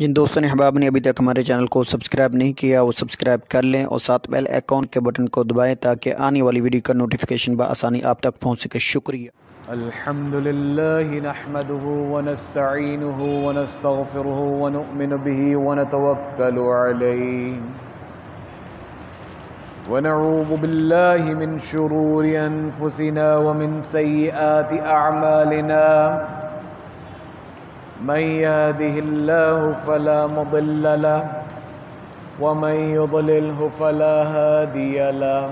جن دوستوں نے احباب نے ابھی تک ہمارے چینل کو سبسکرائب نہیں کیا وہ سبسکرائب کر لیں اور ساتھ بیل آئیکن کے بٹن کو دبائیں تاکہ آنے والی ویڈیو کا نوٹیفیکیشن بآسانی آپ تک پہنچ سکے۔ شکریہ۔ الحمد لله نحمده ونستعينه ونستغفره ونؤمن به ونتوكل عليه ونعوذ بالله من شرور أنفسنا ومن سيئات أعمالنا من يهده الله فلا مضل له ومن يضلله فلا هادي له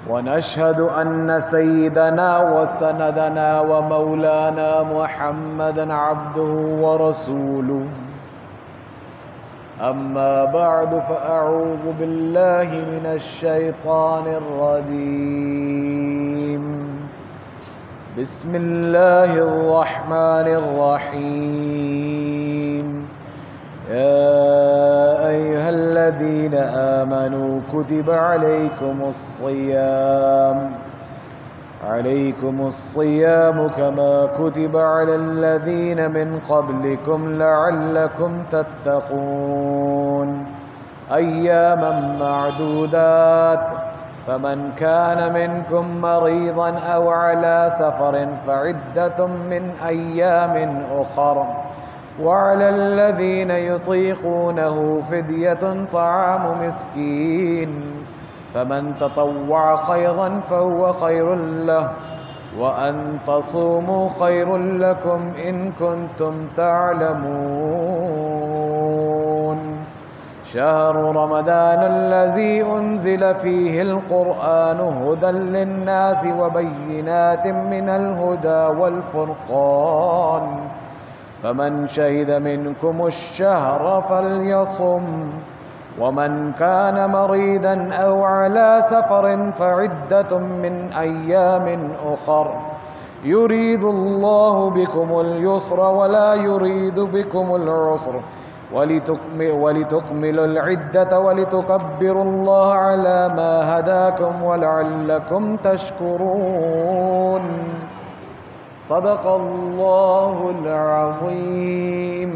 ونشهد أن سيدنا وسندنا ومولانا محمدا عبده ورسوله أما بعد فأعوذ بالله من الشيطان الرجيم بسم الله الرحمن الرحيم يا أيها الذين آمنوا كتب عليكم الصيام كما كتب على الذين من قبلكم لعلكم تتقون أياما معدودات فمن كان منكم مريضا أو على سفر فعدة من أيام أخر وعلى الذين يطيقونه فدية طعام مسكين فمن تطوع خيرا فهو خير له وأن تصوموا خير لكم إن كنتم تعلمون شهر رمضان الذي أنزل فيه القرآن هدى للناس وبينات من الهدى والفرقان فمن شهد منكم الشهر فليصم ومن كان مريضا أو على سفر فعدة من أيام أخر يريد الله بكم اليسر ولا يريد بكم العسر ولتكملوا العدة ولتكبروا الله على ما هداكم ولعلكم تشكرون صدق اللہ العظیم۔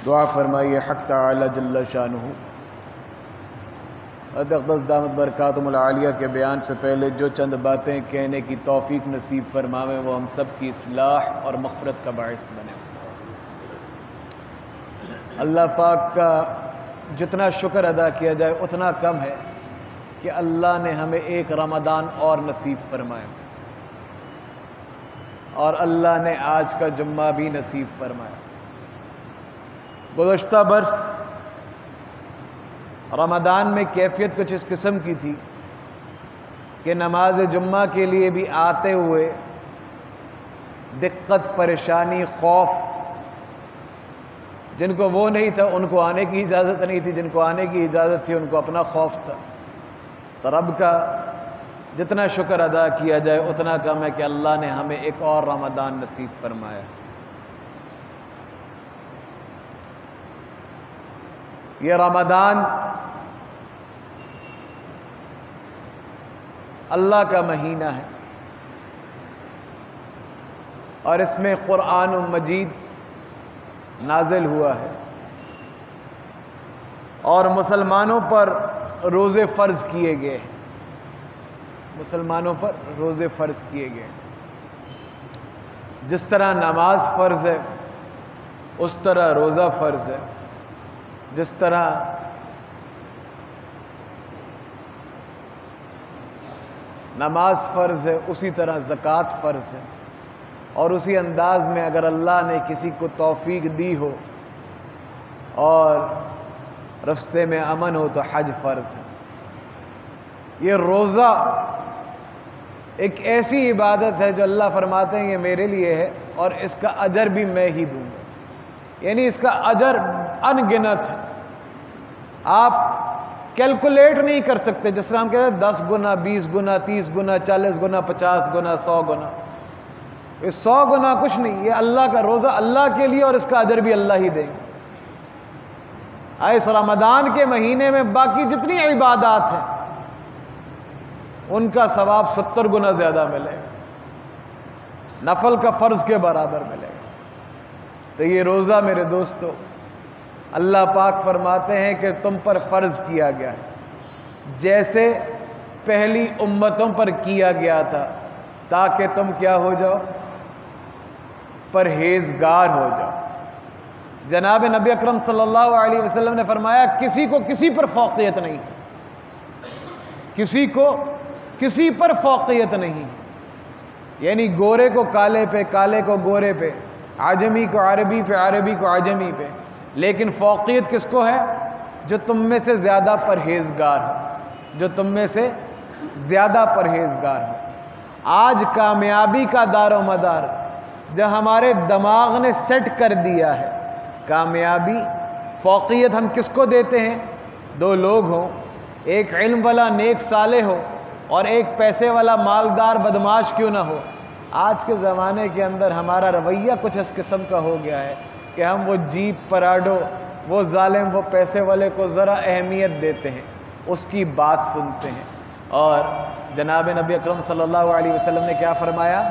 دعا فرمائیے حق تعالی جل شانہ اقدس دامت برکاتہم العالیہ کے بیان سے پہلے جو چند باتیں کہنے کی توفیق نصیب فرماویں وہ ہم سب کی اصلاح اور مغفرت کا باعث بنے۔ اللہ پاک کا جتنا شکر ادا کیا جائے اتنا کم ہے کہ اللہ نے ہمیں ایک رمضان اور نصیب فرمایا اور اللہ نے آج کا جمعہ بھی نصیب فرمایا۔ گزشتہ برس رمضان میں کیفیت کچھ اس قسم کی تھی کہ نماز جمعہ کے لیے بھی آتے ہوئے دقت، پریشانی، خوف، جن کو وہ نہیں تھا ان کو آنے کی اجازت نہیں تھی، جن کو آنے کی اجازت تھی ان کو اپنا خوف تھا۔ تو رب کا جتنا شکر ادا کیا جائے اتنا کم ہے کہ اللہ نے ہمیں ایک اور رمضان نصیب فرمایا۔ یہ رمضان اللہ کا مہینہ ہے اور اس میں قرآن مجید نازل ہوا ہے اور مسلمانوں پر روزے فرض کیے گئے، مسلمانوں پر روزے فرض کیے گئے۔ جس طرح نماز فرض ہے اس طرح روزہ فرض ہے، جس طرح نماز فرض ہے اسی طرح زکوٰۃ فرض ہے، اور اسی انداز میں اگر اللہ نے کسی کو توفیق دی ہو اور رستے میں امن ہو تو حج فرض ہے۔ یہ روزہ ایک ایسی عبادت ہے جو اللہ فرماتے ہیں یہ میرے لیے ہے اور اس کا اجر بھی میں ہی دوں گا، یعنی اس کا اجر ان گنت ہے، آپ کیلکولیٹ نہیں کر سکتے۔ جس طرح ہم کہتے ہیں 10 گنا، 20 گنا، 30 گنا، 40 گنا، 50 گنا، 100 گنا، یہ 100 گنا کچھ نہیں، یہ اللہ کا روزہ اللہ کے لیے اور اس کا اجر بھی اللہ ہی دیں گے۔ اس رمضان کے مہینے میں باقی جتنی عبادات ہیں ان کا ثواب 70 گنا زیادہ ملے گا۔ نفل کا فرض کے برابر ملے گا۔ تو یہ روزہ میرے دوستو اللہ پاک فرماتے ہیں کہ تم پر فرض کیا گیا ہے جیسے پہلی امتوں پر کیا گیا تھا، تاکہ تم کیا ہو جاؤ؟ پرہیزگار ہو جاؤ۔ جناب نبی اکرم صلی اللہ علیہ وسلم نے فرمایا کسی کو کسی پر فوقیت نہیں، کسی کو کسی پر فوقیت نہیں، یعنی گورے کو کالے پہ، کالے کو گورے پہ، عجمی کو عربی پہ، عربی کو عجمی پہ، لیکن فوقیت کس کو ہے؟ جو تم میں سے زیادہ پرہیزگار ہو، جو تم میں سے زیادہ پرہیزگار ہو۔ آج کامیابی کا دار و مدار جو ہمارے دماغ نے سیٹ کر دیا ہے، کامیابی فوقیت ہم کس کو دیتے ہیں؟ دو لوگ ہوں، ایک علم والا نیک صالح ہو اور ایک پیسے والا مالدار بدماش کیوں نہ ہو۔ آج کے زمانے کے اندر ہمارا رویہ کچھ اس قسم کا ہو گیا ہے کہ ہم وہ جیپ پراڈو، وہ ظالم، وہ پیسے والے کو ذرا اہمیت دیتے ہیں، اس کی بات سنتے ہیں۔ اور جناب نبی اکرم صلی اللہ علیہ وسلم نے کیا فرمایا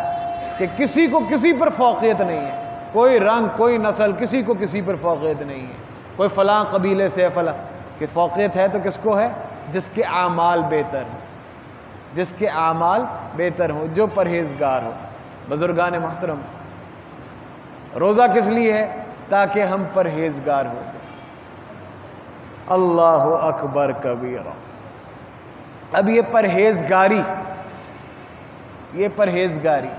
کہ کسی کو کسی پر فوقیت نہیں ہے، کوئی رنگ، کوئی نسل، کسی کو کسی پر فوقیت نہیں ہے، کوئی فلاں قبیلے سے فلاں، کہ فوقیت ہے تو کس کو ہے؟ جس کے اعمال بہتر ہوں، جس کے اعمال بہتر ہوں، جو پرہیزگار ہو۔ بزرگان محترم، روزہ کس لیے ہے؟ تاکہ ہم پرہیزگار ہو جائیں۔ اللہ اکبر کبیرہ۔ اب یہ پرہیزگاری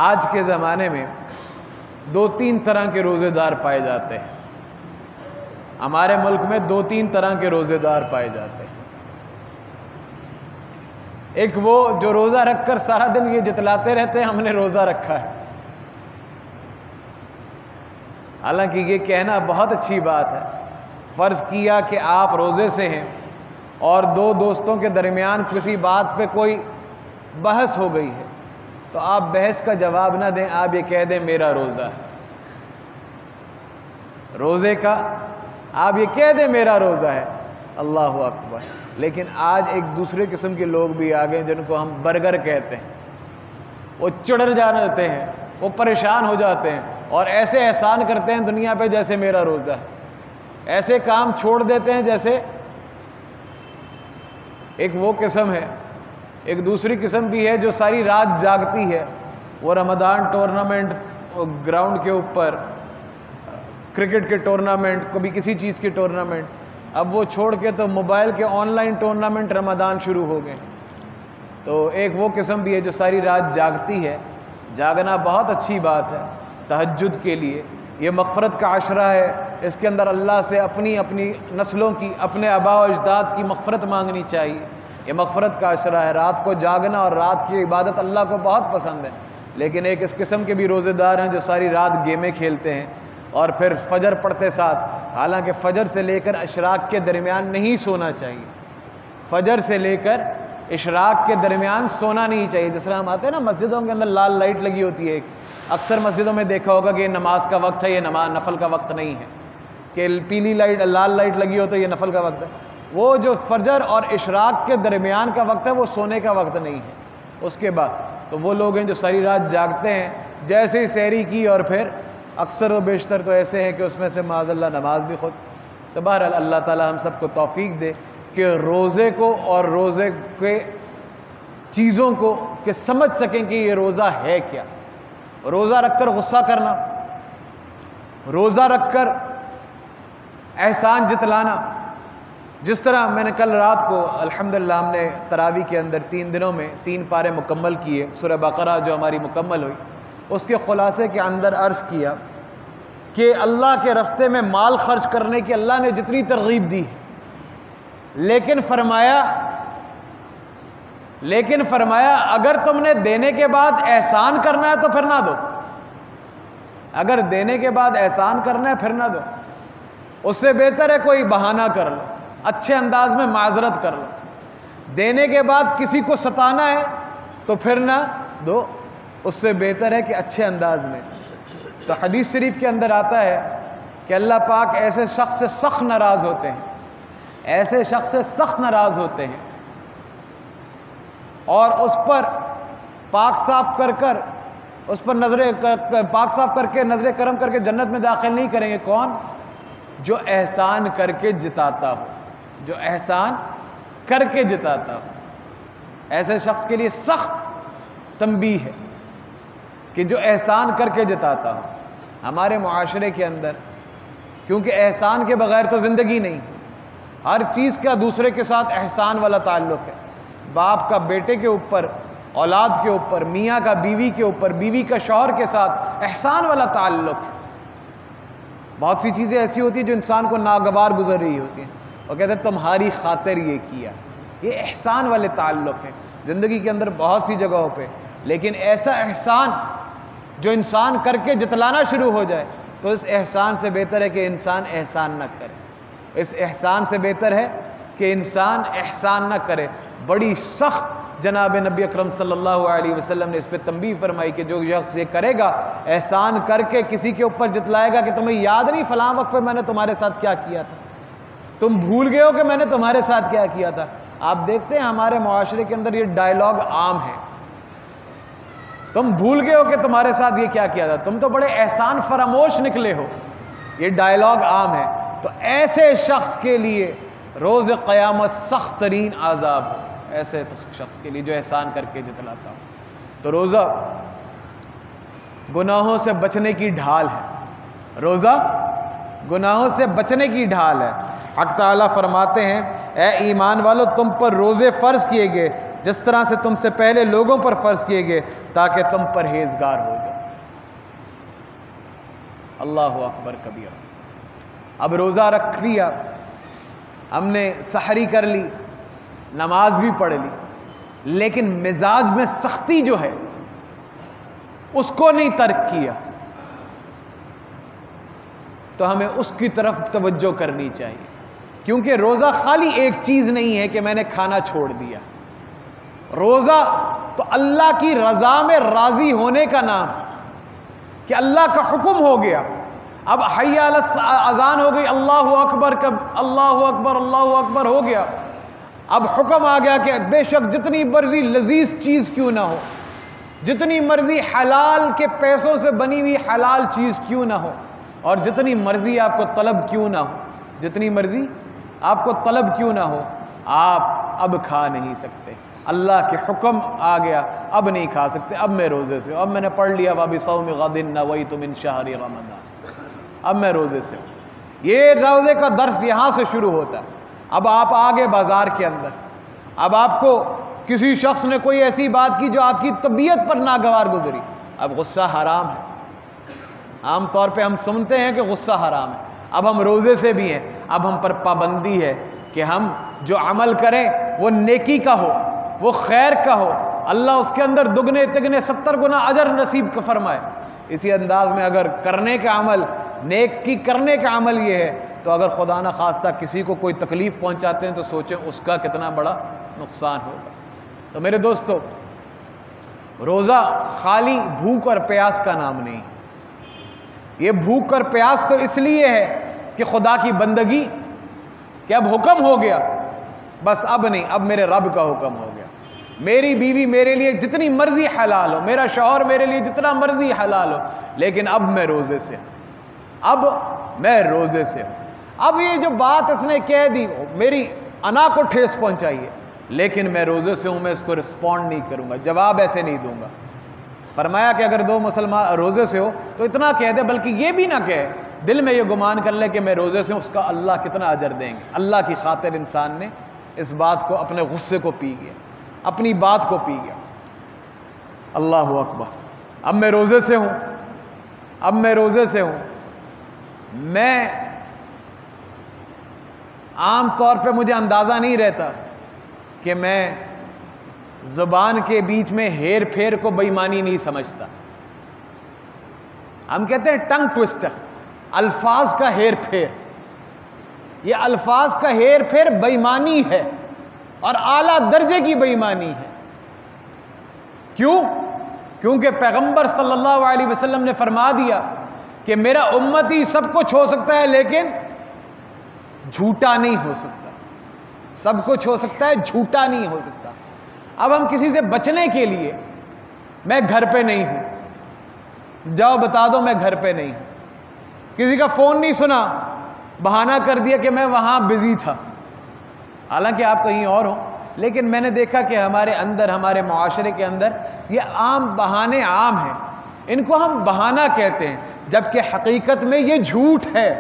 آج کے زمانے میں دو تین طرح کے روزے دار پائے جاتے ہیں۔ ہمارے ملک میں دو تین طرح کے روزے دار پائے جاتے ہیں۔ ایک وہ جو روزہ رکھ کر سارا دن یہ جتلاتے رہتے ہیں ہم نے روزہ رکھا ہے، حالانکہ یہ کہنا بہت اچھی بات ہے۔ فرض کیا کہ آپ روزے سے ہیں اور دو دوستوں کے درمیان کسی بات پہ کوئی بحث ہو گئی ہے، تو آپ بحث کا جواب نہ دیں، آپ یہ کہہ دیں میرا روزہ ہے۔ روزے کا آپ یہ کہہ دیں میرا روزہ ہے۔ اللہ اکبر۔ لیکن آج ایک دوسرے قسم کے لوگ بھی آ گئے جن کو ہم برگر کہتے ہیں، وہ چڑ جاتے ہیں، وہ پریشان ہو جاتے ہیں اور ایسے احسان کرتے ہیں دنیا پہ جیسے میرا روزہ ہے، ایسے کام چھوڑ دیتے ہیں جیسے۔ ایک وہ قسم ہے، ایک دوسری قسم بھی ہے جو ساری رات جاگتی ہے، وہ رمضان ٹورنامنٹ گراؤنڈ کے اوپر، کرکٹ کے ٹورنامنٹ، کبھی کسی چیز کی ٹورنامنٹ، اب وہ چھوڑ کے تو موبائل کے آن لائن ٹورنامنٹ رمضان شروع ہو گئے۔ تو ایک وہ قسم بھی ہے جو ساری رات جاگتی ہے۔ جاگنا بہت اچھی بات ہے تہجد کے لیے، یہ مغفرت کا عشرہ ہے، اس کے اندر اللہ سے اپنی نسلوں کی، اپنے آباء و اجداد کی مغفرت مانگنی چاہیے، یہ مغفرت کا عشرہ ہے۔ رات کو جاگنا اور رات کی عبادت اللہ کو بہت پسند ہے، لیکن ایک اس قسم کے بھی روزے دار ہیں جو ساری رات گیمیں کھیلتے ہیں اور پھر فجر پڑھتے ساتھ، حالانکہ فجر سے لے کر اشراق کے درمیان نہیں سونا چاہیے، فجر سے لے کر اشراق کے درمیان سونا نہیں چاہیے۔ جس طرح ہم آتے ہیں نا مسجدوں کے اندر لال لائٹ لگی ہوتی ہے، ایک اکثر مسجدوں میں دیکھا ہوگا کہ یہ نماز کا وقت ہے، یہ نماز نفل کا وقت نہیں ہے، کہ پیلی لائٹ لال لائٹ لگی ہو تو یہ نفل کا وقت ہے۔ وہ جو فجر اور اشراق کے درمیان کا وقت ہے وہ سونے کا وقت نہیں ہے۔ اس کے بعد تو وہ لوگ ہیں جو ساری رات جاگتے ہیں، جیسے ہی سحری کی اور پھر اکثر و بیشتر تو ایسے ہیں کہ اس میں سے معاذ اللہ نماز بھی خود۔ تو بہرحال اللہ تعالی ہم سب کو توفیق دے کہ روزے کو اور روزے کے چیزوں کو کہ سمجھ سکیں کہ یہ روزہ ہے کیا۔ روزہ رکھ کر غصہ کرنا، روزہ رکھ کر احسان جتلانا، جس طرح میں نے کل رات کو الحمدللہ ہم نے تراویح کے اندر 3 دنوں میں 3 پارے مکمل کیے، سورہ بقرہ جو ہماری مکمل ہوئی، اس کے خلاصے کے اندر عرض کیا کہ اللہ کے راستے میں مال خرچ کرنے کی اللہ نے جتنی ترغیب دی، لیکن فرمایا اگر تم نے دینے کے بعد احسان کرنا ہے تو پھر نہ دو، اگر دینے کے بعد احسان کرنا ہے پھر نہ دو، اس سے بہتر ہے کوئی بہانہ کر لو، اچھے انداز میں معذرت کر لو۔ دینے کے بعد کسی کو ستانا ہے تو پھر نہ دو، اس سے بہتر ہے کہ اچھے انداز میں۔ تو حدیث شریف کے اندر آتا ہے کہ اللہ پاک ایسے شخص سے سخت ناراض ہوتے ہیں، ایسے شخص سے سخت ناراض ہوتے ہیں اور اس پر پاک صاف کر کر اس پر پاک صاف کر کے نظر کرم کر کے جنت میں داخل نہیں کریں گے. کون؟ جو احسان کر کے جتاتا ہو, جو احسان کر کے جتاتا ہو. ایسے شخص کے لیے سخت تنبیہ ہے کہ جو احسان کر کے جتاتا ہو. ہمارے معاشرے کے اندر کیونکہ احسان کے بغیر تو زندگی نہیں, ہر چیز کا دوسرے کے ساتھ احسان والا تعلق ہے. باپ کا بیٹے کے اوپر, اولاد کے اوپر, میاں کا بیوی کے اوپر, بیوی کا شوہر کے ساتھ احسان والا تعلق ہے. بہت سی چیزیں ایسی ہوتی ہیں جو انسان کو ناگوار گزر رہی ہوتی ہیں, وہ کہتے ہیں تمہاری خاطر یہ کیا. یہ احسان والے تعلق ہے زندگی کے اندر بہت سی جگہوں پہ. لیکن ایسا احسان جو انسان کر کے جتلانا شروع ہو جائے تو اس احسان سے بہتر ہے کہ انسان احسان نہ کرے. اس احسان سے بہتر ہے کہ انسان احسان نہ کرے. بڑی سخت جناب نبی اکرم صلی اللہ علیہ وسلم نے اس پہ تنبیہ فرمائی کہ جو شخص یہ کرے گا, احسان کر کے کسی کے اوپر جتلائے گا کہ تمہیں یاد نہیں فلاں وقت پہ میں نے تمہارے ساتھ کیا کیا تھا, تم بھول گئے ہو کہ میں نے تمہارے ساتھ کیا کیا تھا. آپ دیکھتے ہیں ہمارے معاشرے کے اندر یہ ڈائلاگ عام ہے, تم بھول گئے ہو کہ تمہارے ساتھ یہ کیا کیا تھا, تم تو بڑے احسان فراموش نکلے ہو. یہ ڈائلاگ عام ہے. تو ایسے شخص کے لیے روز قیامت سخت ترین عذاب ہے, ایسے شخص کے لیے جو احسان کر کے جتلاتا ہو. تو روزہ گناہوں سے بچنے کی ڈھال ہے, روزہ گناہوں سے بچنے کی ڈھال ہے. حق تعالیٰ فرماتے ہیں اے ایمان والو تم پر روزے فرض کیے گئے جس طرح سے تم سے پہلے لوگوں پر فرض کیے گئے تاکہ تم پرہیزگار ہو جاؤ. اللہ اکبر کبیرہ. اب روزہ رکھ لیا, ہم نے سحری کر لی, نماز بھی پڑھ لی, لیکن مزاج میں سختی جو ہے اس کو نہیں ترک کیا, تو ہمیں اس کی طرف توجہ کرنی چاہیے. کیونکہ روزہ خالی ایک چیز نہیں ہے کہ میں نے کھانا چھوڑ دیا. روزہ تو اللہ کی رضا میں راضی ہونے کا نام, کہ اللہ کا حکم ہو گیا, اب حی علی اذان ہو گئی, اللہ اکبر, کب اللہ اکبر اللہ اکبر ہو گیا, اب حکم آ گیا کہ بے شک جتنی مرضی لذیذ چیز کیوں نہ ہو, جتنی مرضی حلال کے پیسوں سے بنی ہوئی حلال چیز کیوں نہ ہو, اور جتنی مرضی آپ کو طلب کیوں نہ ہو, جتنی مرضی آپ کو طلب کیوں نہ ہو, آپ اب کھا نہیں سکتے. اللہ کے حکم آ گیا, اب نہیں کھا سکتے, اب میں روزے سے ہوں. اب میں نے پڑھ لیا وَبِصَوْمِ غَدٍ نَوَيْتُ مِنْ شَهْرِ رَمَضَانَ, اب میں روزے سے ہوں. یہ روزے کا درس یہاں سے شروع ہوتا ہے. اب آپ آگے بازار کے اندر, اب آپ کو کسی شخص نے کوئی ایسی بات کی جو آپ کی طبیعت پر ناگوار گزری, اب غصہ حرام ہے. عام طور پہ ہم سنتے ہیں کہ غصہ حرام ہے, اب ہم روزے سے بھی ہیں, اب ہم پر پابندی ہے کہ ہم جو عمل کریں وہ نیکی کا ہو, وہ خیر کا ہو, اللہ اس کے اندر دگنے تگنے 70 گنا اجر نصیب کا فرمائے. اسی انداز میں اگر کرنے کا عمل, نیکی کرنے کا عمل یہ ہے, تو اگر خدا نہ خواستہ کسی کو کوئی تکلیف پہنچاتے ہیں تو سوچیں اس کا کتنا بڑا نقصان ہوگا. تو میرے دوستو, روزہ خالی بھوک اور پیاس کا نام نہیں. یہ بھوک اور پیاس تو اس لیے ہے کہ خدا کی بندگی, کہ اب حکم ہو گیا, بس اب نہیں, اب میرے رب کا حکم ہو گیا. میری بیوی میرے لیے جتنی مرضی حلال ہو, میرا شوہر میرے لیے جتنا مرضی حلال ہو, لیکن اب میں روزے سے ہوں, اب میں روزے سے ہوں. اب یہ جو بات اس نے کہہ دی میری انا کو ٹھیس پہنچائی ہے, لیکن میں روزے سے ہوں, میں اس کو رسپونڈ نہیں کروں گا, جواب ایسے نہیں دوں گا. فرمایا کہ اگر دو مسلمان روزے سے ہو تو اتنا کہہ دے, بلکہ یہ بھی نہ کہے, دل میں یہ گمان کر لے کہ میں روزے سے ہوں, اس کا اللہ کتنا اجر دیں گے. اللہ کی خاطر انسان نے اس بات کو, اپنے غصے کو پی گیا, اپنی بات کو پی گیا. اللہ اکبر. اب میں روزے سے ہوں, اب میں روزے سے ہوں. میں عام طور پہ مجھے اندازہ نہیں رہتا کہ میں زبان کے بیچ میں ہیر پھیر کو بے ایمانی نہیں سمجھتا. ہم کہتے ہیں ٹنگ ٹوسٹر, الفاظ کا ہیر پھیر. یہ الفاظ کا ہیر پھیر بے ایمانی ہے, اور اعلیٰ درجے کی بے ایمانی ہے. کیوں؟ کیونکہ پیغمبر صلی اللہ علیہ وسلم نے فرما دیا کہ میرا امتی سب کچھ ہو سکتا ہے لیکن جھوٹا نہیں ہو سکتا. سب کچھ ہو سکتا ہے, جھوٹا نہیں ہو سکتا. اب ہم کسی سے بچنے کے لیے میں گھر پہ نہیں ہوں، جاؤ بتا دو میں گھر پہ نہیں ہوں۔ کسی کا فون نہیں سنا، بہانہ کر دیا کہ میں وہاں بزی تھا، حالانکہ آپ کہیں اور ہو۔ لیکن میں نے دیکھا کہ ہمارے اندر، ہمارے معاشرے کے اندر یہ عام بہانے عام ہیں، ان کو ہم بہانہ کہتے ہیں، جبکہ حقیقت میں یہ جھوٹ ہے۔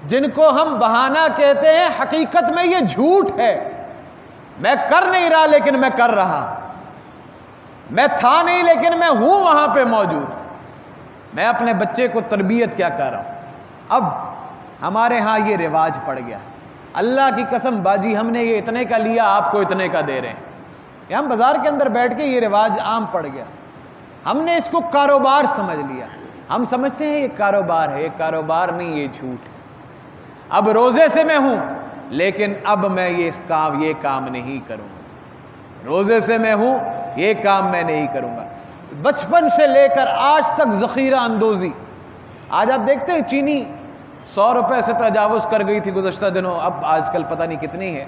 جن کو ہم بہانہ کہتے ہیں حقیقت میں یہ جھوٹ ہے۔ میں کر نہیں رہا لیکن میں کر رہا، میں تھا نہیں لیکن میں ہوں وہاں پہ موجود۔ میں اپنے بچے کو تربیت کیا کر رہا ہوں۔ اب ہمارے ہاں یہ رواج پڑ گیا، اللہ کی قسم باجی ہم نے یہ اتنے کا لیا، آپ کو اتنے کا دے رہے ہیں۔ ہم بازار کے اندر بیٹھ کے یہ رواج عام پڑ گیا، ہم نے اس کو کاروبار سمجھ لیا۔ ہم سمجھتے ہیں یہ کاروبار ہے، یہ کاروبار نہیں، یہ جھوٹ ہے۔ اب روزے سے میں ہوں لیکن اب میں یہ کام نہیں کروں گا، روزے سے میں ہوں یہ کام میں نہیں کروں گا۔ بچپن سے لے کر آج تک ذخیرہ اندوزی۔ آج آپ دیکھتے ہیں چینی 100 روپے سے تجاوز کر گئی تھی گزشتہ دنوں، اب آج کل پتہ نہیں کتنی ہے،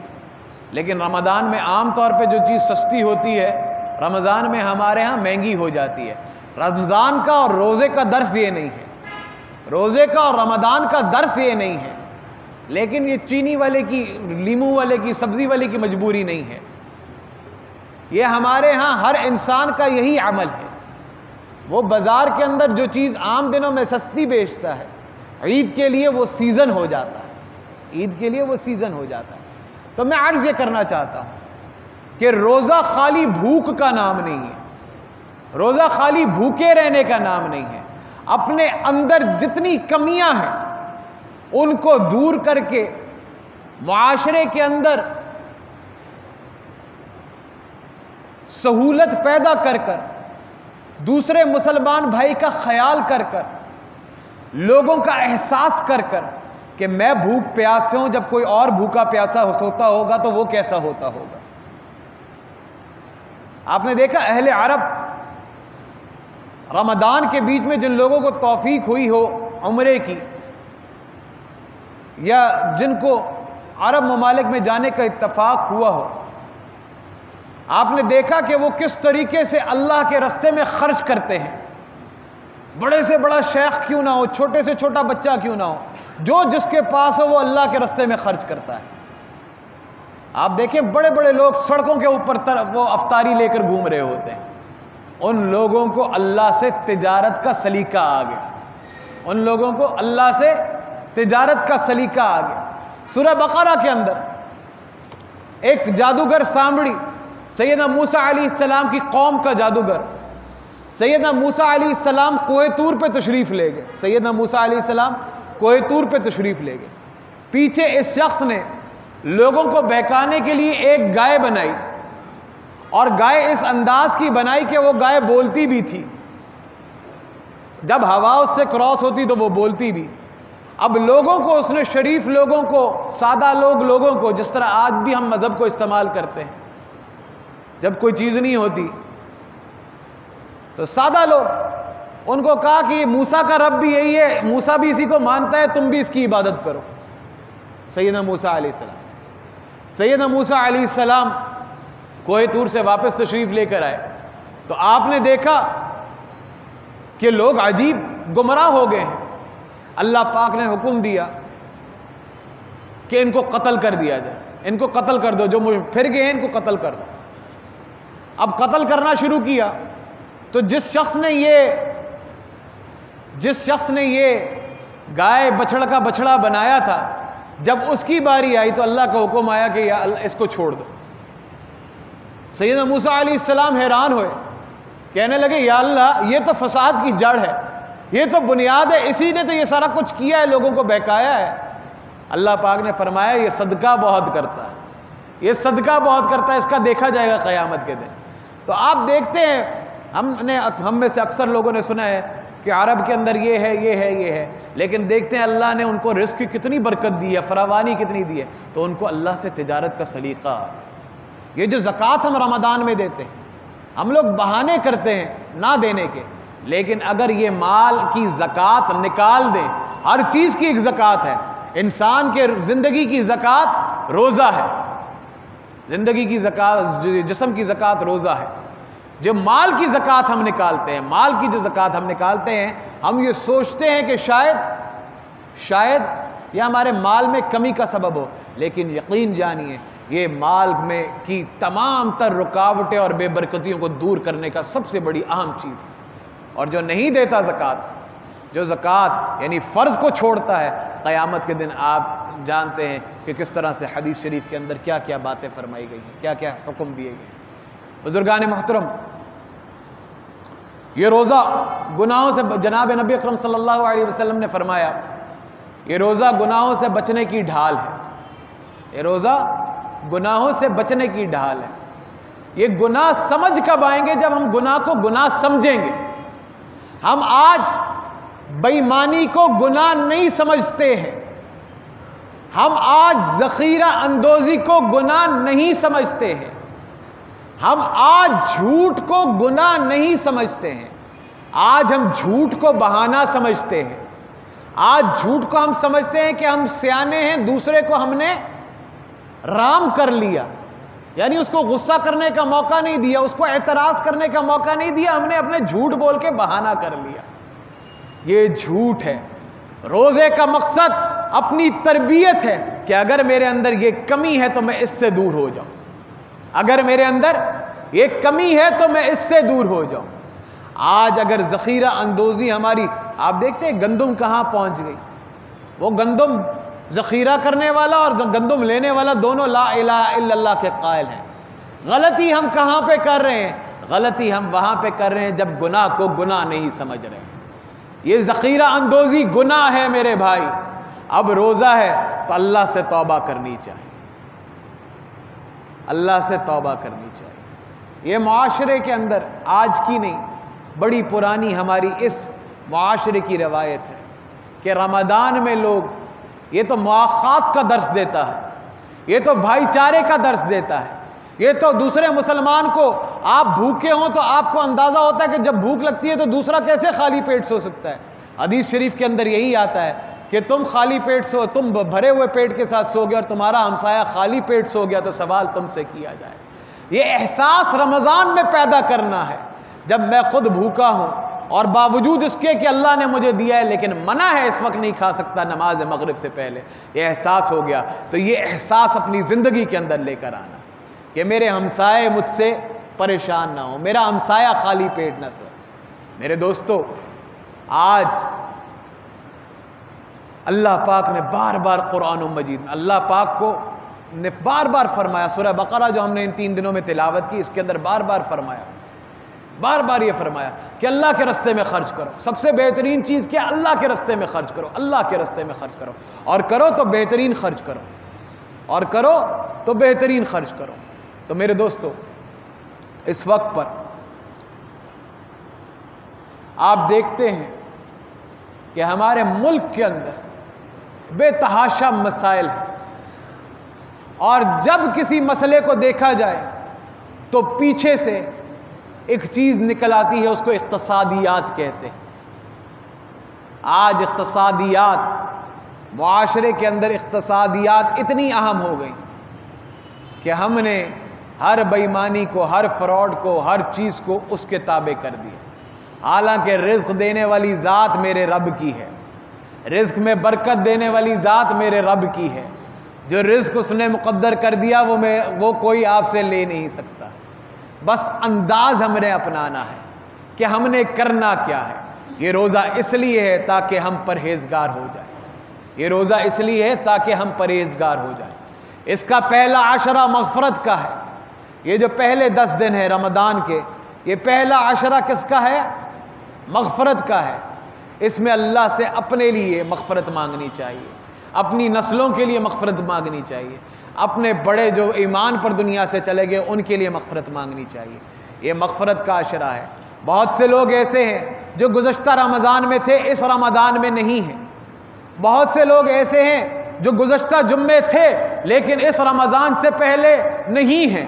لیکن رمضان میں عام طور پہ جو چیز سستی ہوتی ہے رمضان میں ہمارے ہاں مہنگی ہو جاتی ہے۔ رمضان کا اور روزے کا درس یہ نہیں ہے، روزے کا اور رمضان کا درس یہ نہیں ہے، لیکن یہ چینی والے کی، لیمو والے کی، سبزی والے کی مجبوری نہیں ہے، یہ ہمارے ہاں ہر انسان کا یہی عمل ہے۔ وہ بازار کے اندر جو چیز عام دنوں میں سستی بیچتا ہے، عید کے لیے وہ سیزن ہو جاتا ہے، عید کے لیے وہ سیزن ہو جاتا ہے۔ تو میں عرض یہ کرنا چاہتا ہوں کہ روزہ خالی بھوک کا نام نہیں ہے، روزہ خالی بھوکے رہنے کا نام نہیں ہے۔ اپنے اندر جتنی کمیاں ہیں ان کو دور کر کے معاشرے کے اندر سہولت پیدا کر کر، دوسرے مسلمان بھائی کا خیال کر کر، لوگوں کا احساس کر کر کہ میں بھوک پیاس سے ہوں، جب کوئی اور بھوکا پیاسا ہوتا ہوگا تو وہ کیسا ہوتا ہوگا۔ آپ نے دیکھا اہل عرب رمضان کے بیچ میں جن لوگوں کو توفیق ہوئی ہو عمرے کی، یا جن کو عرب ممالک میں جانے کا اتفاق ہوا ہو، آپ نے دیکھا کہ وہ کس طریقے سے اللہ کے راستے میں خرچ کرتے ہیں۔ بڑے سے بڑا شیخ کیوں نہ ہو، چھوٹے سے چھوٹا بچہ کیوں نہ ہو، جو جس کے پاس ہو وہ اللہ کے راستے میں خرچ کرتا ہے۔ آپ دیکھیں بڑے بڑے لوگ سڑکوں کے اوپر وہ افطاری لے کر گھوم رہے ہوتے ہیں، ان لوگوں کو اللہ سے تجارت کا سلیقہ آ گیا، ان لوگوں کو اللہ سے تجارت کا سلیقہ آ گیا۔ سورہ بقرہ کے اندر ایک جادوگر سامری، سیدنا موسیٰ علیہ السلام کی قوم کا جادوگر، سیدنا موسیٰ علیہ السلام کوہ طور پہ تشریف لے گئے، سیدنا موسیٰ علیہ السلام کوہ طور پہ تشریف لے گئے۔ پیچھے اس شخص نے لوگوں کو بہکانے کے لیے ایک گائے بنائی، اور گائے اس انداز کی بنائی کہ وہ گائے بولتی بھی تھی، جب ہوا اس سے کراس ہوتی تو وہ بولتی بھی۔ اب لوگوں کو اس نے، شریف لوگوں کو، سادہ لوگوں کو، جس طرح آج بھی ہم مذہب کو استعمال کرتے ہیں، جب کوئی چیز نہیں ہوتی تو سادہ لوگ، ان کو کہا کہ یہ موسیٰ کا رب بھی یہی ہے، موسیٰ بھی اسی کو مانتا ہے، تم بھی اس کی عبادت کرو۔ سیدنا موسیٰ علیہ السلام، سیدنا موسیٰ علیہ السلام کوہ طور سے واپس تشریف لے کر آئے تو آپ نے دیکھا کہ لوگ عجیب گمراہ ہو گئے ہیں۔ اللہ پاک نے حکم دیا کہ ان کو قتل کر دیا جائے، ان کو قتل کر دو، جو پھر گئے ہیں ان کو قتل کر دو۔ اب قتل کرنا شروع کیا تو جس شخص نے یہ گائے بچڑ کا بچڑا بنایا تھا، جب اس کی باری آئی تو اللہ کا حکم آیا کہ یا اللہ اس کو چھوڑ دو۔ سیدنا موسیٰ علیہ السلام حیران ہوئے، کہنے لگے یا اللہ یہ تو فساد کی جڑ ہے، یہ تو بنیاد ہے، اسی نے تو یہ سارا کچھ کیا ہے، لوگوں کو بہکایا ہے۔ اللہ پاک نے فرمایا یہ صدقہ بہت کرتا ہے، یہ صدقہ بہت کرتا ہے، اس کا دیکھا جائے گا قیامت کے دن۔ تو آپ دیکھتے ہیں، ہم میں سے اکثر لوگوں نے سنا ہے کہ عرب کے اندر یہ ہے، یہ ہے، یہ ہے، لیکن دیکھتے ہیں اللہ نے ان کو رزق کی کتنی برکت دی ہے، فراوانی کتنی دی ہے، تو ان کو اللہ سے تجارت کا سلیقہ۔ یہ جو زکوٰۃ ہم رمضان میں دیتے ہیں، ہم لوگ بہانے کرتے ہیں نہ دینے کے، لیکن اگر یہ مال کی زکوٰۃ نکال دیں، ہر چیز کی ایک زکوٰۃ ہے، انسان کے زندگی کی زکوٰۃ روزہ ہے، زندگی کی زکوٰۃ، جسم کی زکوٰۃ روزہ ہے، جو مال کی زکوٰۃ ہم نکالتے ہیں، مال کی جو زکوٰۃ ہم نکالتے ہیں، ہم یہ سوچتے ہیں کہ شاید یہ ہمارے مال میں کمی کا سبب ہو، لیکن یقین جانیے یہ مال میں کی تمام تر رکاوٹیں اور بے برکتیوں کو دور کرنے کا سب سے بڑی اہم چیز ہے۔ اور جو نہیں دیتا زکوٰۃ، جو زکوٰۃ یعنی فرض کو چھوڑتا ہے، قیامت کے دن آپ جانتے ہیں کہ کس طرح سے حدیث شریف کے اندر کیا کیا باتیں فرمائی گئی ہیں، کیا کیا حکم دیے گئے ہیں۔ بزرگان محترم، یہ روزہ گناہوں سے، جناب نبی اکرم صلی اللہ علیہ وسلم نے فرمایا یہ روزہ گناہوں سے بچنے کی ڈھال ہے، یہ روزہ گناہوں سے بچنے کی ڈھال ہے۔ یہ گناہ سمجھ کب آئیں گے؟ جب ہم گناہ کو گناہ سمجھیں گے۔ ہم آج بے ایمانی کو گناہ نہیں سمجھتے ہیں، ہم آج ذخیرہ اندوزی کو گناہ نہیں سمجھتے ہیں، ہم آج جھوٹ کو گناہ نہیں سمجھتے ہیں، آج ہم جھوٹ کو بہانہ سمجھتے ہیں، آج جھوٹ کو ہم سمجھتے ہیں کہ ہم سیانے ہیں، دوسرے کو ہم نے رام کر لیا، یعنی اس کو غصہ کرنے کا موقع نہیں دیا، اس کو اعتراض کرنے کا موقع نہیں دیا، ہم نے اپنے جھوٹ بول کے بہانہ کر لیا۔ یہ جھوٹ ہے۔ روزے کا مقصد اپنی تربیت ہے کہ اگر میرے اندر یہ کمی ہے تو میں اس سے دور ہو جاؤں، اگر میرے اندر یہ کمی ہے تو میں اس سے دور ہو جاؤں۔ آج اگر ذخیرہ اندوزی ہماری، آپ دیکھتے ہیں گندم کہاں پہنچ گئی، وہ گندم ذخیرہ کرنے والا اور گندم لینے والا دونوں لا الہ الا اللہ کے قائل ہیں۔ غلطی ہم کہاں پہ کر رہے ہیں؟ غلطی ہم وہاں پہ کر رہے ہیں جب گناہ کو گناہ نہیں سمجھ رہے ہیں۔ یہ ذخیرہ اندوزی گناہ ہے میرے بھائی۔ اب روزہ ہے تو اللہ سے توبہ کرنی چاہیے، اللہ سے توبہ کرنی چاہیے۔ یہ معاشرے کے اندر آج کی نہیں، بڑی پرانی ہماری اس معاشرے کی روایت ہے کہ رمضان میں لوگ، یہ تو مواخات کا درس دیتا ہے، یہ تو بھائی چارے کا درس دیتا ہے، یہ تو دوسرے مسلمان کو، آپ بھوکے ہوں تو آپ کو اندازہ ہوتا ہے کہ جب بھوک لگتی ہے تو دوسرا کیسے خالی پیٹ سو سکتا ہے۔ حدیث شریف کے اندر یہی آتا ہے کہ تم خالی پیٹ سو، تم بھرے ہوئے پیٹ کے ساتھ سو گے اور تمہارا ہمسایہ خالی پیٹ سو گیا تو سوال تم سے کیا جائے۔ یہ احساس رمضان میں پیدا کرنا ہے، جب میں خود بھوکا ہوں اور باوجود اس کے کہ اللہ نے مجھے دیا ہے لیکن منع ہے اس وقت نہیں کھا سکتا نماز مغرب سے پہلے، یہ احساس ہو گیا تو یہ احساس اپنی زندگی کے اندر لے کر آنا کہ میرے ہمسائے مجھ سے پریشان نہ ہو، میرا ہمسایہ خالی پیٹ نہ سو۔ میرے دوستو، آج اللہ پاک نے بار بار قرآن مجید میں اللہ پاک کو نے بار بار فرمایا، سورہ بقرہ جو ہم نے ان 3 دنوں میں تلاوت کی، اس کے اندر بار بار فرمایا، بار بار یہ فرمایا کہ اللہ کے رستے میں خرچ کرو۔ سب سے بہترین چیز کیا؟ اللہ کے رستے میں خرچ کرو، اللہ کے رستے میں خرچ کرو، اور کرو تو بہترین خرچ کرو، اور کرو تو بہترین خرچ کرو۔ تو میرے دوستو، اس وقت پر آپ دیکھتے ہیں کہ ہمارے ملک کے اندر بے تحاشا مسائل ہیں، اور جب کسی مسئلے کو دیکھا جائے تو پیچھے سے ایک چیز نکل آتی ہے، اس کو اقتصادیات کہتے ہیں۔ آج اقتصادیات، معاشرے کے اندر اقتصادیات اتنی اہم ہو گئی کہ ہم نے ہر بے ایمانی کو، ہر فراڈ کو، ہر چیز کو اس کے تابع کر دیا۔ حالانکہ رزق دینے والی ذات میرے رب کی ہے، رزق میں برکت دینے والی ذات میرے رب کی ہے۔ جو رزق اس نے مقدر کر دیا وہ کوئی آپ سے لے نہیں سکتا۔ بس انداز ہم نے اپنانا ہے کہ ہم نے کرنا کیا ہے۔ یہ روزہ اس لیے ہے تاکہ ہم پرہیزگار ہو جائیں، یہ روزہ اس لیے ہے تاکہ ہم پرہیزگار ہو جائیں۔ اس کا پہلا عشرہ مغفرت کا ہے۔ یہ جو پہلے 10 دن ہے رمضان کے، یہ پہلا عشرہ کس کا ہے؟ مغفرت کا ہے۔ اس میں اللہ سے اپنے لیے مغفرت مانگنی چاہیے، اپنی نسلوں کے لیے مغفرت مانگنی چاہیے، اپنے بڑے جو ایمان پر دنیا سے چلے گئے ان کے لیے مغفرت مانگنی چاہیے۔ یہ مغفرت کا عشرہ ہے۔ بہت سے لوگ ایسے ہیں جو گزشتہ رمضان میں تھے، اس رمضان میں نہیں ہیں۔ بہت سے لوگ ایسے ہیں جو گزشتہ جمعے تھے لیکن اس رمضان سے پہلے نہیں ہیں۔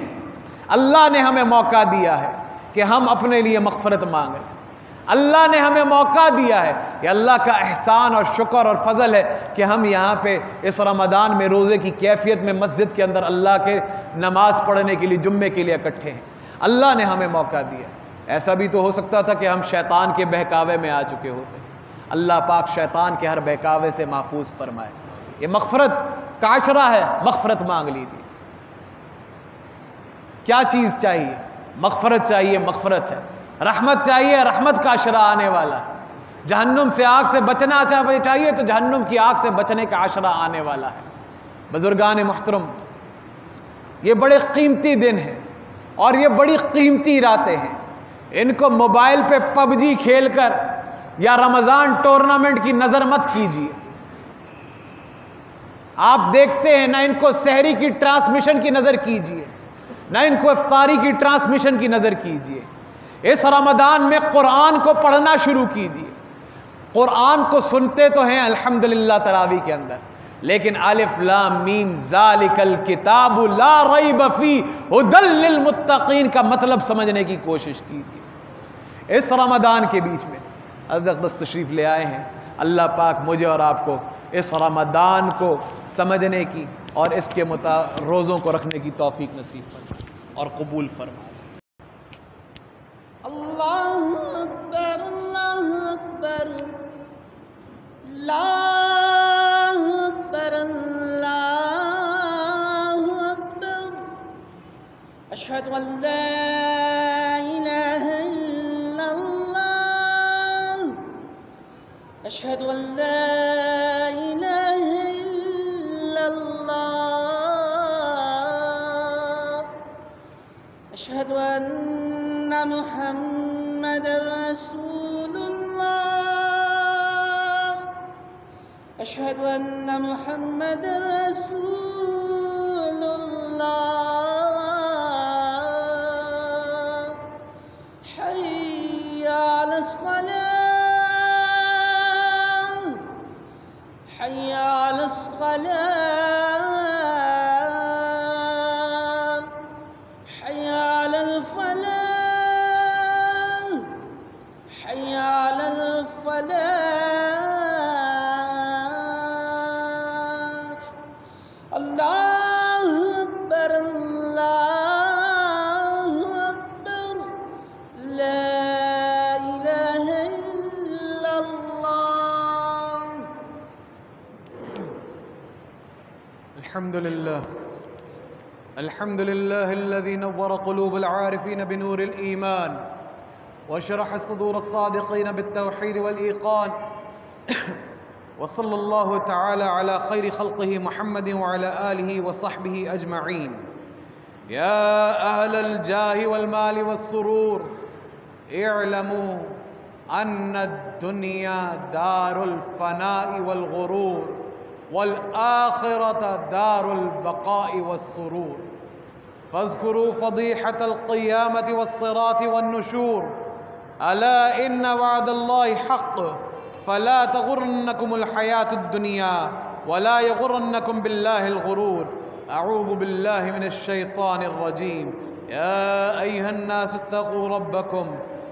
اللہ نے ہمیں موقع دیا ہے کہ ہم اپنے لیے مغفرت مانگیں۔ اللہ نے ہمیں موقع دیا ہے، یہ اللہ کا احسان اور شکر اور فضل ہے کہ ہم یہاں پہ اس رمضان میں روزے کی کیفیت میں مسجد کے اندر اللہ کے نماز پڑھنے کے لیے، جمعے کے لیے اکٹھے ہیں۔ اللہ نے ہمیں موقع دیا ہے۔ ایسا بھی تو ہو سکتا تھا کہ ہم شیطان کے بہکاوے میں آ چکے ہوتے. اللہ پاک شیطان کے ہر بہکاوے سے محفوظ فرمائے. یہ مغفرت کا عشرہ ہے، مغفرت مانگ لیجیے. کیا چیز چاہیے؟ مغفرت چاہیے، مغفرت ہے. رحمت چاہیے، رحمت کا عشرہ آنے والا ہے. جہنم سے آگ سے بچنا چاہیے تو جہنم کی آگ سے بچنے کا عشرہ آنے والا ہے. بزرگان محترم، یہ بڑے قیمتی دن ہیں اور یہ بڑی قیمتی راتیں ہیں. ان کو موبائل پہ پب جی کھیل کر یا رمضان ٹورنامنٹ کی نظر مت کیجیے. آپ دیکھتے ہیں، نہ ان کو سحری کی ٹرانسمیشن کی نظر کیجیے، نہ ان کو افطاری کی ٹرانسمیشن کی نظر کیجیے. اس رمضان میں قرآن کو پڑھنا شروع کیجیے. قرآن کو سنتے تو ہیں الحمدللہ تراویح کے اندر، لیکن الف لام میم ذالک الکتاب لا ریب فیہ ھدی للمتقین کا مطلب سمجھنے کی کوشش کیجیے. اس رمضان کے بیچ میں اقدس تشریف لے آئے ہیں. اللہ پاک مجھے اور آپ کو اس رمضان کو سمجھنے کی اور اس کے روزوں کو رکھنے کی توفیق نصیب فرمائے اور قبول فرمائے. اللہ اکبر، اللہ اکبر، لا اکبر، اللہ اکبر. اشہد ان لا الہ الا اللہ، اشہد ان لا الہ الا اللہ، اشہد ان محمد رسول اللہ، اشہد ان محمد رسول اللہ. حی علی الصلاة، حی علی الصلاة، حی علی الفلاح، حی علی الفلاح. اللہ اکبر، اللہ اکبر، لا الہ الا اللہ. الحمد لله، الحمد لله الذي نور قلوب العارفين بنور الإيمان وشرح صدور الصادقين بالتوحيد والإيقان. وصلى الله تعالى على خير خلقه محمد وعلى آله وصحبه أجمعين. يا أهل الجاه والمال والسرور، اعلموا أن الدنيا دار الفناء والغرور، والآخرة دار البقاء والسرور. فاذكروا فضيحة القيامة والصراط والنشور. ألا إن وعد الله حق، فلا تغرنكم الحياة الدنيا ولا يغرنكم بالله الغرور. أعوذ بالله من الشيطان الرجيم. يا أيها الناس اتقوا ربكم،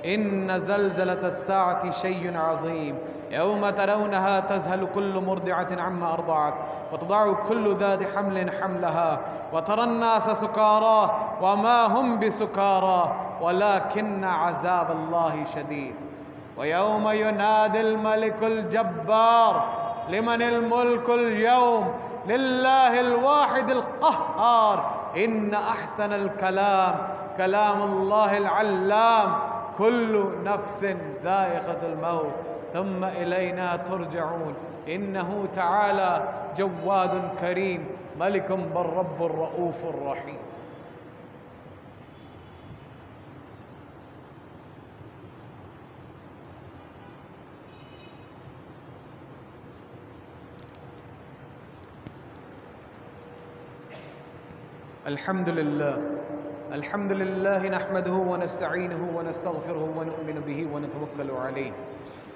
إن زلزلة الساعة شيء عظيم. يوم ترونها تذهل كل مرضعة عما أرضعت وتضع كل ذات حمل حملها وترى الناس سكارى وما هم بسكارى ولكن عذاب الله شديد. ويوم ينادي الملك الجبار لمن الملك اليوم، لله الواحد القهار. إن أحسن الكلام كلام الله العلام. كل نفس ذائقة الموت ثم إلينا ترجعون. إنه تعالى جواد كريم، ملك بر رب الرؤوف الرحيم. الحمد لله، الحمد لله نحمده ونستعينه ونستغفره ونؤمن به ونتوكل عليه،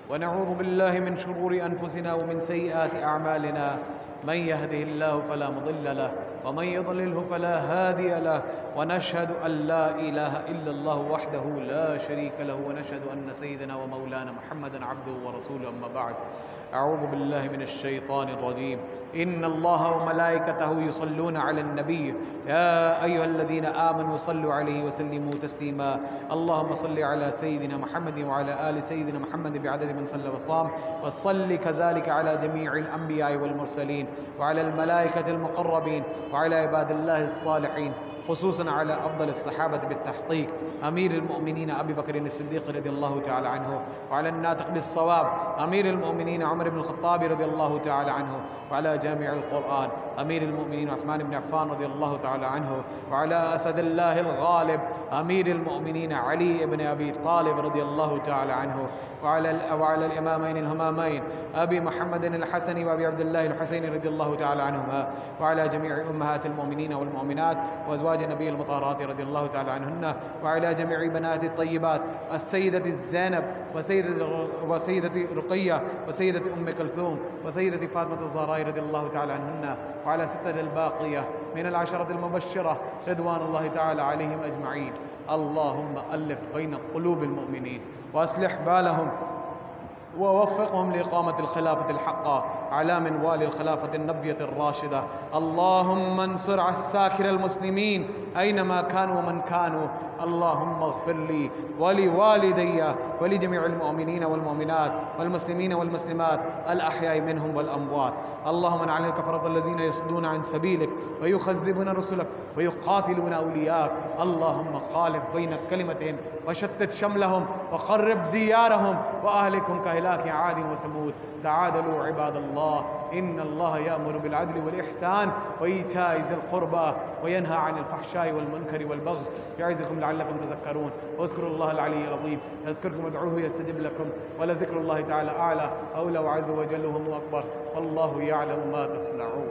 ونعوذ بالله من شرور أنفسنا ومن سيئات أعمالنا. من يهده الله فلا مضل له ومن يضلله فلا هادي له. ونشهد أن لا إله إلا الله وحده لا شريك له، ونشهد أن سيدنا ومولانا محمدا عبده ورسوله. أما بعد، أعوذ بالله من الشيطان الرجيم. إن الله وملائكته يصلون على النبي يا أيها الذين آمنوا صلوا عليه وسلموا تسليما اللهم صل على سيدنا محمد وعلى آل سيدنا محمد بعدد من صلى وصام وصل كذلك على جميع الأنبياء والمرسلين وعلى الملائكة المقربين وعلى عباد الله الصالحين خصوصا على أفضل الصحابة بالتحقيق أمير المؤمنين أبي بكر الصديق رضي الله تعالى عنه وعلى الناطق بالصواب أمير المؤمنين عمر بن الخطاب رضي الله تعالى عنه وعلى جامع القرآن أمير المؤمنين عثمان بن عفان رضي الله تعالى عنه وعلى أسد الله الغالب أمير المؤمنين علي بن أبي طالب رضي الله تعالى عنه وعلى الإمامين الهمامين أبي محمد الحسن وأبي عبد الله الحسين رضي الله تعالى عنهما وعلى جميع أمهات المؤمنين والمؤمنات وأزواج النبي المطهرات رضي الله تعالى عنهن وعلى جميع بنات الطيبات السيدة زينب وسيدة رقية وسيدة أم كلثوم وسيدة فاطمة الزهراء رضي الله تعالى عنهن وعلى ستة الباقية من العشرة المبشرة رضوان الله تعالى عليهم أجمعين اللهم ألف بين قلوب المؤمنين وأصلح بالهم ووفقهم لإقامة الخلافة الحقة على منوال الخلافة النبية الراشدة اللهم انصر عساكر المسلمين أينما كانوا ومن كانوا اللهم اغفر لي ولوالدي ولجميع المؤمنين والمؤمنات والمسلمين والمسلمات الأحياء منهم والأموات اللهم انعل الكفرة الذين يصدون عن سبيلك ويخذبون رسلك ويقاتلون أولياءك اللهم خالف بين كلمتهم وشتت شملهم وخرب ديارهم وأهلكهم كهلاك عاد وثمود تعادلوا عباد الله إن الله يأمر بالعدل والإحسان وإيتاء ذي القربى وينهى عن الفحشاء والمنكر والبغي يعظكم لعلكم تذكرون واذكروا الله العلي العظيم يذكركم ادعوه يستجب لكم ولذكر الله تعالى أعلى أولى وعز وجل وهو أكبر والله يعلم ما تصنعون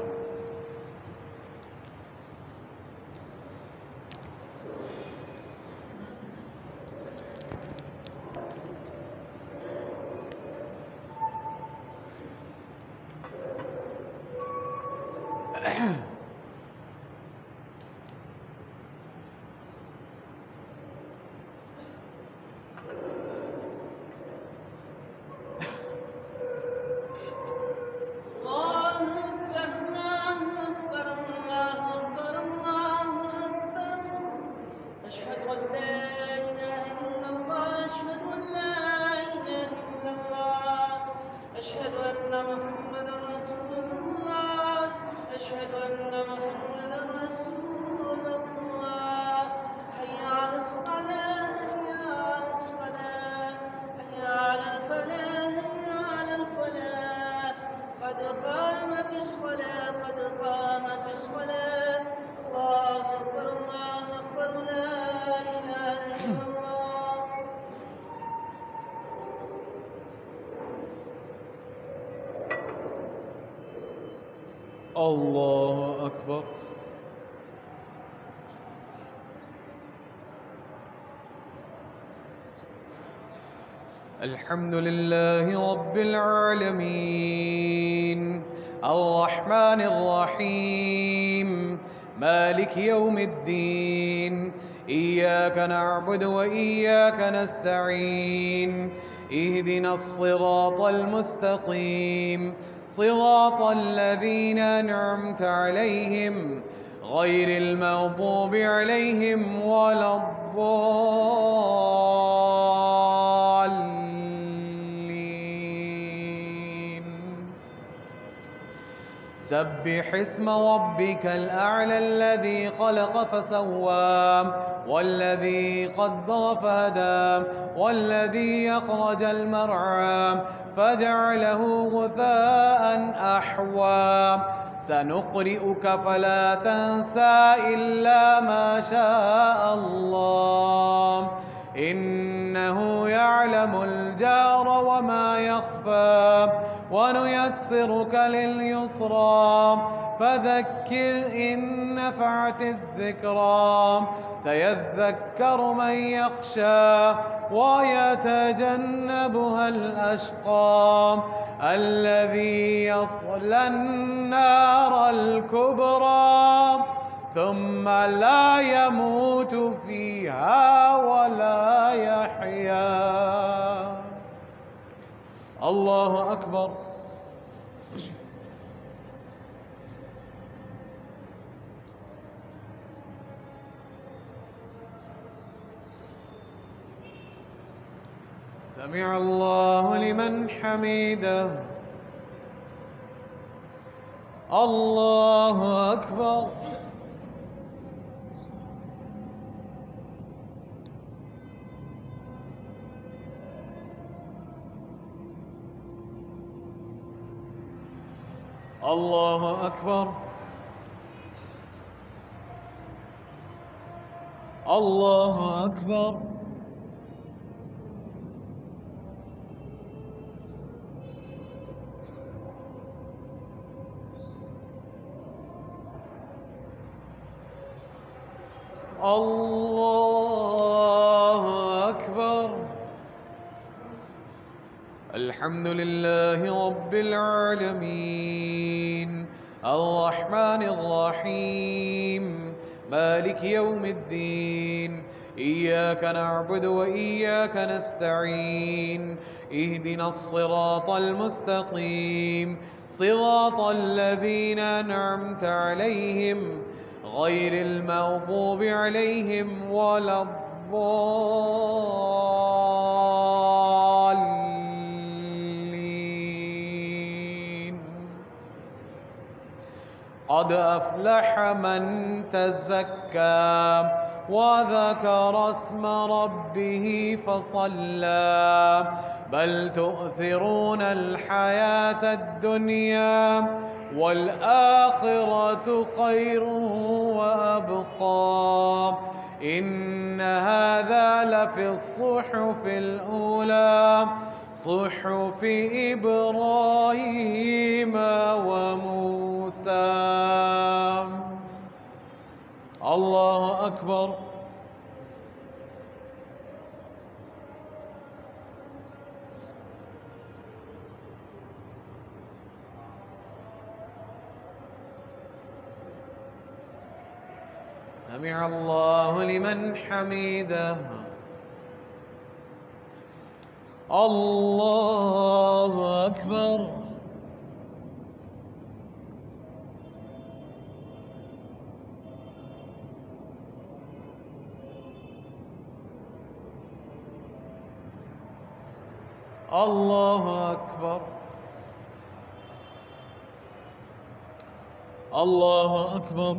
الله أكبر الحمد لله رب العالمين الرحمن الرحيم مالك يوم الدين إياك نعبد وإياك نستعين اهدنا الصراط المستقيم صراط الذين أنعمت عليهم غير المغضوب عليهم ولا الضالين سبح اسم ربك الأعلى الذي خلق فسوى والذي قدر فهدى والذي أخرج المرعى فجعله غثاء أحوى سنقرئك فلا تنسى إلا ما شاء الله إنه يعلم الجار وما يخفى ونيسرك لليسرى فذكر إن نفعت الذكرى سيذكر من يخشى ويتجنبها الأشقى الذي يصلى النار الكبرى ثم لا يموت فيها ولا يحيا الله أكبر سمع الله لمن حمده. الله أكبر. الله أكبر. الله أكبر. الله أكبر. الحمد لله رب العالمين الرحمن الرحيم مالك يوم الدين إياك نعبد وإياك نستعين اهدنا الصراط المستقيم صراط الذين أنعمت عليهم غير المغضوب عليهم ولا الضالين. قد أفلح من تزكى وذكر اسم ربه فصلى بل تؤثرون الحياة الدنيا والآخرة خير وأبقى إن هذا لفي الصحف الأولى صحف إبراهيم وموسى. الله أكبر. سمع الله لمن حمده. الله أكبر. الله أكبر. الله أكبر.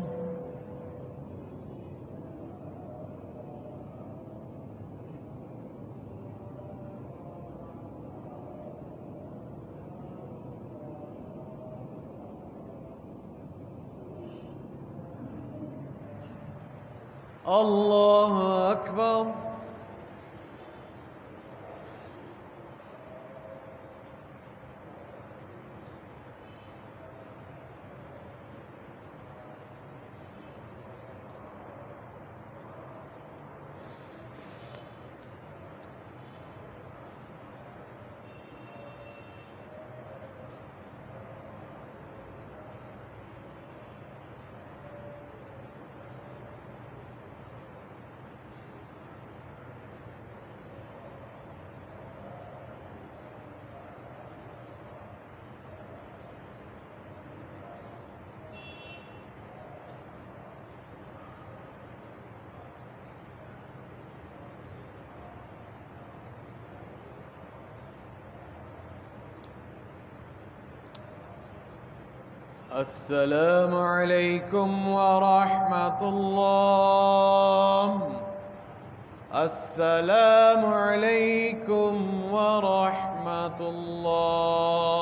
الله أكبر. السلام عليكم ورحمة الله. السلام عليكم ورحمة الله.